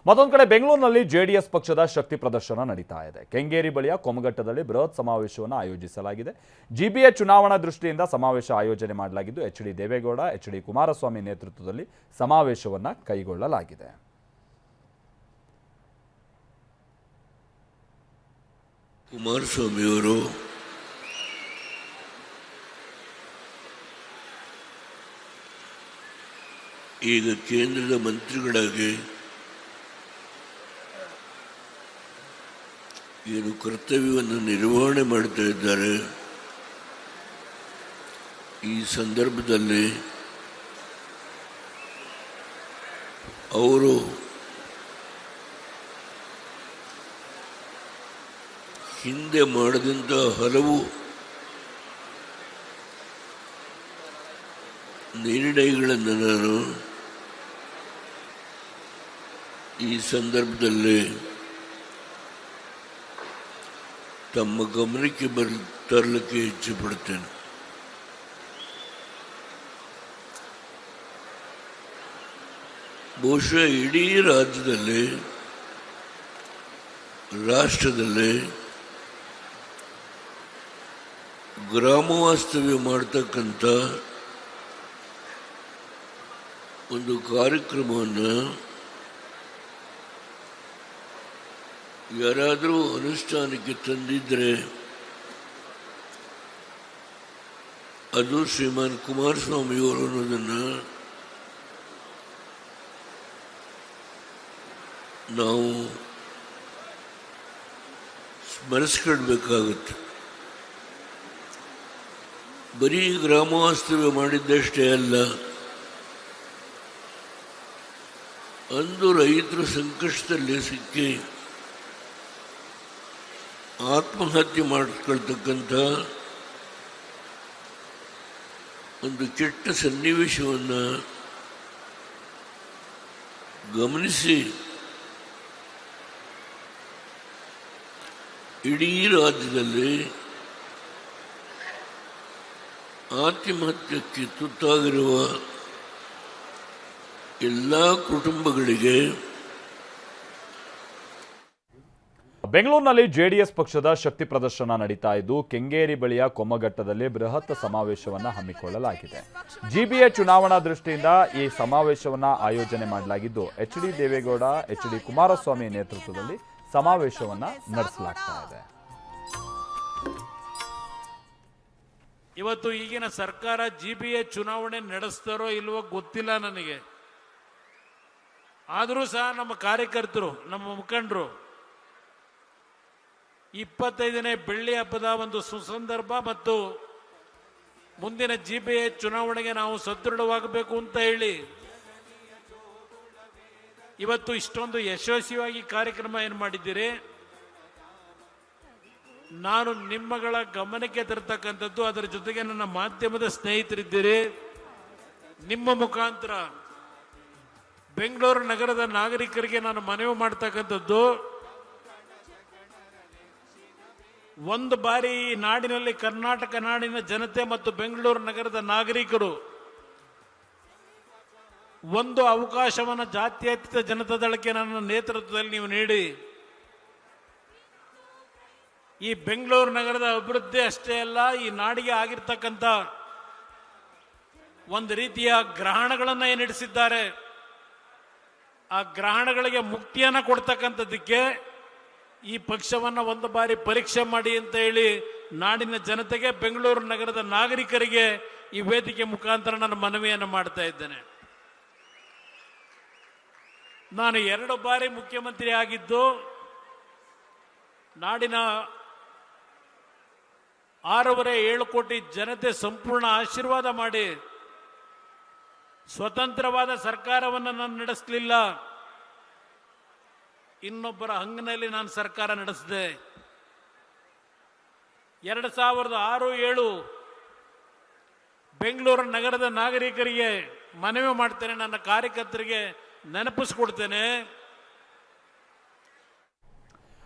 ಮತ್ತೊಂದು ಕಡೆ ಬೆಂಗಳೂರಿನಲ್ಲಿ ಜೆಡಿಎಸ್ ಪಕ್ಷದ ಶಕ್ತಿ ಪ್ರದರ್ಶನ ನಡೀತಾ ಇದೆ. ಕೆಂಗೇರಿ ಬಳಿಯ ಕೊಮಘಟ್ಟದಲ್ಲಿ ಬೃಹತ್ ಸಮಾವೇಶವನ್ನು ಆಯೋಜಿಸಲಾಗಿದೆ. ಜಿಬಿಎ ಚುನಾವಣಾ ದೃಷ್ಟಿಯಿಂದ ಸಮಾವೇಶ ಆಯೋಜನೆ ಮಾಡಲಾಗಿದ್ದು ಎಚ್.ಡಿ. ದೇವೇಗೌಡ, ಎಚ್.ಡಿ. ಕುಮಾರಸ್ವಾಮಿ ನೇತೃತ್ವದಲ್ಲಿ ಸಮಾವೇಶವನ್ನು ಕೈಗೊಳ್ಳಲಾಗಿದೆ. ಕುಮಾರಸ್ವಾಮಿಯವರು ಈಗ ಕೇಂದ್ರದ ಮಂತ್ರಿಗಳಾಗಿ ಏನು ಕರ್ತವ್ಯವನ್ನು ನಿರ್ವಹಣೆ ಮಾಡ್ತಾ ಇದ್ದಾರೆ. ಈ ಸಂದರ್ಭದಲ್ಲಿ ಅವರು ಹಿಂದೆ ಮಾಡಿದಂಥ ಹಲವು ನಿರ್ಣಯಗಳನ್ನು ನಾನು ಈ ಸಂದರ್ಭದಲ್ಲಿ ತಮ್ಮ ಗಮನಕ್ಕೆ ತರಲಿಕ್ಕೆ ಇಚ್ಛೆಪಡುತ್ತೇನೆ. ಬಹುಶಃ ಇಡೀ ರಾಷ್ಟ್ರದಲ್ಲಿ ಗ್ರಾಮ ವಾಸ್ತವ್ಯ ಮಾಡ್ತಕ್ಕಂಥ ಒಂದು ಕಾರ್ಯಕ್ರಮವನ್ನು ಯಾರಾದರೂ ಅನುಷ್ಠಾನಕ್ಕೆ ತಂದಿದ್ದರೆ ಅದು ಶ್ರೀಮಾನ್ ಕುಮಾರಸ್ವಾಮಿಯವರು ಅನ್ನೋದನ್ನು ನಾವು ಸ್ಮರಿಸ್ಕೊಳ್ಬೇಕಾಗುತ್ತೆ. ಬರೀ ಗ್ರಾಮ ವಾಸ್ತವ್ಯ ಮಾಡಿದ್ದಷ್ಟೇ ಅಲ್ಲ, ಅಂದು ರೈತರು ಸಂಕಷ್ಟದಲ್ಲಿ ಸಿಕ್ಕಿ ಆತ್ಮಹತ್ಯೆ ಮಾಡಿಸ್ಕೊಳ್ತಕ್ಕಂಥ ಒಂದು ಕೆಟ್ಟ ಸನ್ನಿವೇಶವನ್ನು ಗಮನಿಸಿ ಇಡೀ ರಾಜ್ಯದಲ್ಲಿ ಆತ್ಮಹತ್ಯಕ್ಕೆ ತುತ್ತಾಗಿರುವ ಎಲ್ಲ ಕುಟುಂಬಗಳಿಗೆ ಬೆಂಗಳೂರಿನಲ್ಲಿ ಜೆಡಿಎಸ್ ಪಕ್ಷದ ಶಕ್ತಿ ಪ್ರದರ್ಶನ ನಡೀತಾ ಇದ್ದು ಕೆಂಗೇರಿ ಬಳಿಯ ಕೊಮಘಟ್ಟದಲ್ಲಿ ಬೃಹತ್ ಸಮಾವೇಶವನ್ನು ಹಮ್ಮಿಕೊಳ್ಳಲಾಗಿದೆ. ಜಿಬಿಎ ಚುನಾವಣಾ ದೃಷ್ಟಿಯಿಂದ ಈ ಸಮಾವೇಶವನ್ನು ಆಯೋಜನೆ ಮಾಡಲಾಗಿದ್ದು ಎಚ್.ಡಿ. ದೇವೇಗೌಡ, ಎಚ್.ಡಿ. ಕುಮಾರಸ್ವಾಮಿ ನೇತೃತ್ವದಲ್ಲಿ ಸಮಾವೇಶವನ್ನು ನಡೆಸಲಾಗ್ತಾ ಇದೆ. ಇವತ್ತು ಈಗಿನ ಸರ್ಕಾರ ಜಿಬಿಎ ಚುನಾವಣೆ ನಡೆಸ್ತಾರೋ ಇಲ್ವೋ ಗೊತ್ತಿಲ್ಲ ನನಗೆ. ಆದರೂ ಸಹ ನಮ್ಮ ಕಾರ್ಯಕರ್ತರು, ನಮ್ಮ ಮುಖಂಡರು 25ನೇ ಬೆಳ್ಳಿ ಹಬ್ಬದ ಒಂದು ಸುಸಂದರ್ಭ ಮತ್ತು ಮುಂದಿನ ಜಿಬಿಎ ಚುನಾವಣೆಗೆ ನಾವು ಸದೃಢವಾಗಬೇಕು ಅಂತ ಹೇಳಿ ಇವತ್ತು ಇಷ್ಟೊಂದು ಯಶಸ್ವಿಯಾಗಿ ಕಾರ್ಯಕ್ರಮ ಏನು ಮಾಡಿದ್ದೀರಿ. ನಾನು ನಿಮ್ಮಗಳ ಗಮನಕ್ಕೆ ತರ್ತಕ್ಕಂಥದ್ದು, ಅದರ ಜೊತೆಗೆ ನನ್ನ ಮಾಧ್ಯಮದ ಸ್ನೇಹಿತರಿದ್ದೀರಿ, ನಿಮ್ಮ ಮುಖಾಂತರ ಬೆಂಗಳೂರು ನಗರದ ನಾಗರಿಕರಿಗೆ ನಾನು ಮನವಿ ಮಾಡ್ತಕ್ಕಂಥದ್ದು, ಒಂದು ಬಾರಿ ಈ ನಾಡಿನಲ್ಲಿ ಕರ್ನಾಟಕ ನಾಡಿನ ಜನತೆ ಮತ್ತು ಬೆಂಗಳೂರು ನಗರದ ನಾಗರಿಕರು ಒಂದು ಅವಕಾಶವನ್ನು ಜಾತ್ಯತೀತ ಜನತಾದಳಕ್ಕೆ ನನ್ನ ನೇತೃತ್ವದಲ್ಲಿ ನೀವು ನೀಡಿ ಈ ಬೆಂಗಳೂರು ನಗರದ ಅಭಿವೃದ್ಧಿ ಅಷ್ಟೇ ಅಲ್ಲ, ಈ ನಾಡಿಗೆ ಆಗಿರ್ತಕ್ಕಂಥ ಒಂದು ರೀತಿಯ ಗ್ರಹಣಗಳನ್ನು ಏನಿಡಿಸಿದ್ದಾರೆ ಆ ಗ್ರಹಣಗಳಿಗೆ ಮುಕ್ತಿಯನ್ನು ಕೊಡ್ತಕ್ಕಂಥದ್ದಕ್ಕೆ ಈ ಪಕ್ಷವನ್ನು ಒಂದು ಬಾರಿ ಪರೀಕ್ಷೆ ಮಾಡಿ ಅಂತ ಹೇಳಿ ನಾಡಿನ ಜನತೆಗೆ, ಬೆಂಗಳೂರು ನಗರದ ನಾಗರಿಕರಿಗೆ ಈ ವೇದಿಕೆ ಮುಖಾಂತರ ನಾನು ಮನವಿಯನ್ನು ಮಾಡ್ತಾ ಇದ್ದೇನೆ. ನಾನು 2 ಬಾರಿ ಮುಖ್ಯಮಂತ್ರಿ ಆಗಿದ್ದು ನಾಡಿನ 6.5 ಕೋಟಿ ಜನತೆ ಸಂಪೂರ್ಣ ಆಶೀರ್ವಾದ ಮಾಡಿ ಸ್ವತಂತ್ರವಾದ ಸರ್ಕಾರವನ್ನು ನಾನು ನಡೆಸಲಿಲ್ಲ, ಇನ್ನೊಬ್ಬರ ಹಂಗಿನಲ್ಲಿ ನಾನು ಸರ್ಕಾರ ನಡೆಸಿದೆ. 2006-7 ಬೆಂಗಳೂರು ನಗರದ ನಾಗರಿಕರಿಗೆ ಮನವಿ ಮಾಡ್ತೇನೆ, ನನ್ನ ಕಾರ್ಯಕರ್ತರಿಗೆ ನೆನಪಿಸ್ಕೊಡ್ತೇನೆ.